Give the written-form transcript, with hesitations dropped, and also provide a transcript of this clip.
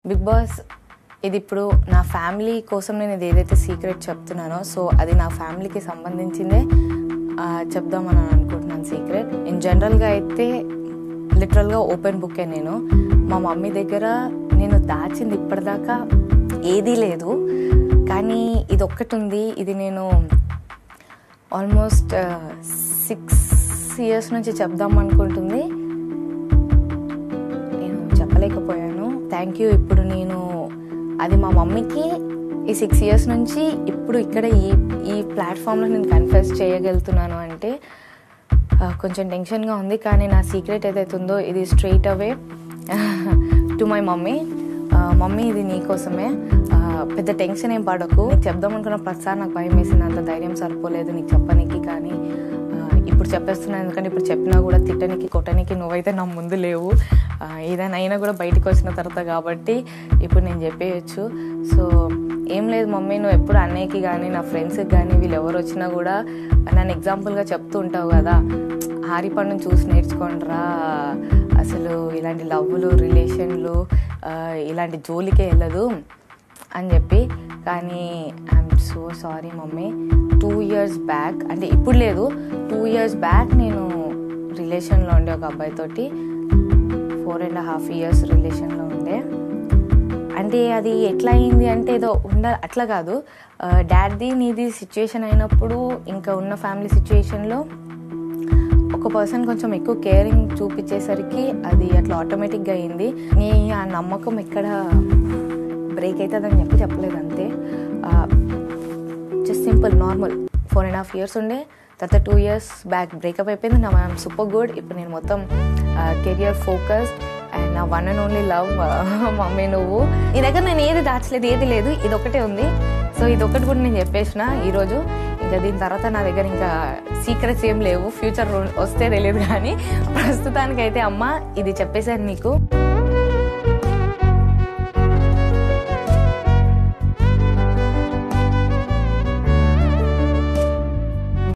Big boss ఇది ఇప్పుడు నా ఫ్యామిలీ కోసం నేను ఇది ఏదైతే సీక్రెట్ చెప్తున్నానో సో అది నా ఫ్యామిలీకి సంబంధించిందే చెప్దామని అనుకుంటున్నాను సీక్రెట్. ఇన్ జనరల్గా అయితే లిటరల్గా ఓపెన్ బుక్కే. నేను మా మమ్మీ దగ్గర నేను దాచింది ఇప్పటిదాకా ఏదీ లేదు, కానీ ఇది ఒక్కటి ఉంది. ఇది నేను ఆల్మోస్ట్ 6 years నుంచి చెప్దాం అనుకుంటుంది, నేను చెప్పలేకపోయాను. Thank you. ఇప్పుడు నేను అది మా మమ్మీకి ఈ 6 years నుంచి ఇప్పుడు ఇక్కడ ఈ ప్లాట్ఫామ్లో నేను కన్ఫెస్ చేయగలుగుతున్నాను అంటే కొంచెం టెన్షన్గా ఉంది. కానీ నా సీక్రెట్ ఏదైతే ఉందో ఇది straight away to my mummy. Mummy ఇది నీకోసమే, పెద్ద టెన్షన్ ఏం పడకు. నీకు చెప్దాం అనుకున్న ప్రతిసారి నాకు భయం వేసింది, అంత ధైర్యం సరిపోలేదు నీకు చెప్పనీకి. కానీ ఇప్పుడు చెప్పేస్తున్నాను, ఎందుకంటే ఇప్పుడు చెప్పినా కూడా తిట్టనికి కొట్టనికి నువ్వైతే నా ముందు లేవు. ఏదైనా అయినా కూడా బయటకు వచ్చిన తర్వాత కాబట్టి ఇప్పుడు నేను చెప్పేయచ్చు. సో ఏం లేదు మమ్మీ, నువ్వు ఎప్పుడు అన్నయ్యకి కానీ నా ఫ్రెండ్స్కి కానీ వీళ్ళు ఎవరు వచ్చినా కూడా నన్ను ఎగ్జాంపుల్గా చెప్తూ ఉంటావు కదా, హారి పండుని చూసి నేర్చుకోండిరా, అసలు ఇలాంటి లవ్లు రిలేషన్లు ఇలాంటి జోలికే వెళ్ళదు అని చెప్పి. కానీ I'm so sorry mummy. 2 years back, అంటే ఇప్పుడు లేదు, 2 years బ్యాక్ నేను రిలేషన్లో ఉండే ఒక అబ్బాయితోటి 4.5 years రిలేషన్లో ఉండే. అంటే అది ఎట్లా అయింది అంటే ఏదో అట్లా కాదు, డాడీ నీది సిచ్యువేషన్ అయినప్పుడు ఇంకా ఉన్న ఫ్యామిలీ సిచ్యువేషన్లో ఒక పర్సన్ కొంచెం ఎక్కువ కేరింగ్ చూపించేసరికి అది అట్లా ఆటోమేటిక్గా అయింది. నీ ఆ నమ్మకం ఎక్కడ బ్రేక్ అవుతుందని చెప్పలేదు అంతే. జస్ట్ సింపుల్ నార్మల్ 4.5 years ఉండే, తర్వాత 2 years బ్యాక్ బ్రేకప్ అయిపోయింది. నా ఐఎమ్ సూపర్ గుడ్. ఇప్పుడు నేను మొత్తం కెరియర్ ఫోకస్డ్ అండ్ నా one and only love mummy నువ్వు. నీ దగ్గర నేను ఏది దాచలేదు, ఏది లేదు, ఇదొకటే ఉంది. సో ఇదొకటి కూడా నేను చెప్పేసిన ఈరోజు. ఇంకా దీని తర్వాత నా దగ్గర ఇంకా సీక్రెట్స్ ఏం లేవు, ఫ్యూచర్ వస్తే తెలియదు. కానీ ప్రస్తుతానికైతే అమ్మ ఇది చెప్పేశాను నీకు.